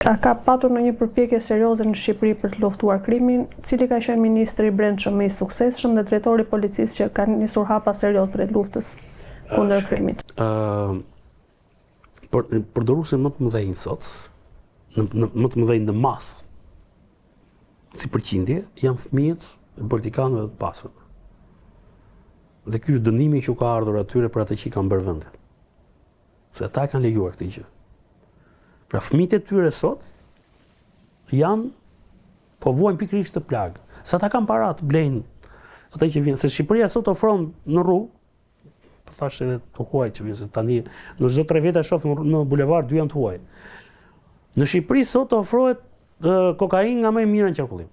A ka patur në një përpjekje serioze në Shqipëri për të luftuar krimin, cili ka qenë ministri i brendshëm më i suksesshëm dhe drejtori i policisë që ka nisur hapa serioz drejt luftës kundër krimit? Përdoruese më të mëdhenj sot, më të mëdhenj në masë, si përqindje, janë fëmijët e politikanëve të pasur. Dhe ky është dënimi që ka ardhur atyre për atë që i kanë bërë vendit. Se ata kanë lejuar këtë gjë. Pra fëmijët e tyre sot janë po vuajnë pikërisht të plagë. Sa ata kanë para të blejnë atë që vjen, se Shqipëria sot ofron në rrugë, po thash edhe të huaj që vjen, se tani në çdo 3 vjet e shoh në bulevard 2 janë të huaj. Në Shqipëri sot ofrohet kokainë nga më e mira në qarkullim.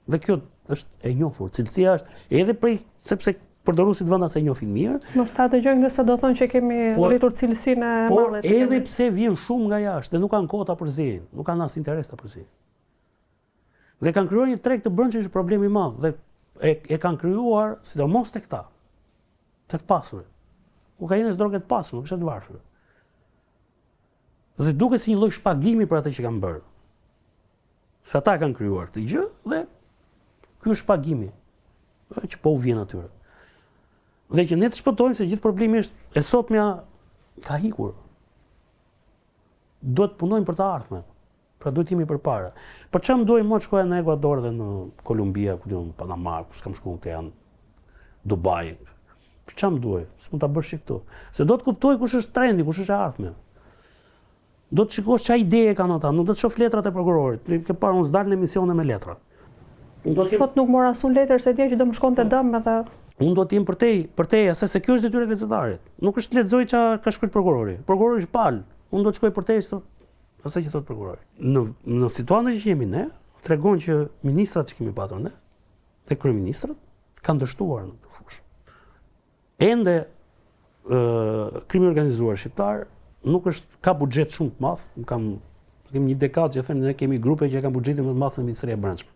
Dhe kjo është e njohur, cilësia është edhe prej sepse përdoruesit vendas e njohin mirë. Mos ta dëgjojnë se do thonë që kemi rritur cilësinë e mallit. Po edhe pse vjen shumë nga jashtë dhe nuk kanë kohë ta përzihen, nuk kanë as interes ta përzihen. Dhe kanë krijuar një treg të brendshëm që është problemi i madh dhe e kanë krijuar sidomos tek ta. Të pasurit. Kokaina është drogë e pasur, nuk është e varfër. Dhe duket si një lloj shpagimi për atë që kanë bërë. Se ata kanë krijuar këtë gjë dhe ky është shpagimi që po u vjen atyre. Dhe që ne të shpëtojmë se gjithë problemi është e sotmja ka hikur. Duhet punojmë për të ardhmen. Pra duhet jemi përpara. Për çfarë duhet më të shkoja në Ekuador dhe në Kolumbia, ku diun Panama, ku s'kam shkuar te janë Dubai. Për çfarë duhet? S'mund ta bësh këtu. Se do të kuptoj kush është trendi, kush është e ardhmja. Do të shikosh çfarë ide kanë ata, nuk do të shoh letrat e prokurorit. Ke parë unë s'dal në emisione me letra. Sot nuk mora asun letër se dje që do më shkonte dëm edhe unë do të jem për teja, se kjo është detyrë e gazetariit. Nuk është lexoj çfarë ka shkruar prokurori. Prokurori është pal. Unë do të shkoj për teja asaj që thot prokurori. Në situatën që jemi ne, tregon që ministrat që kemi patur ne, dhe kryeministrat kanë dështuar në këtë fushë. Ende krimi organizuar shqiptar nuk është ka buxhet shumë të madh. Kemi një dekadë që thënë ne kemi grupe që kanë buxhetin më të madh në Ministria e Brendshme.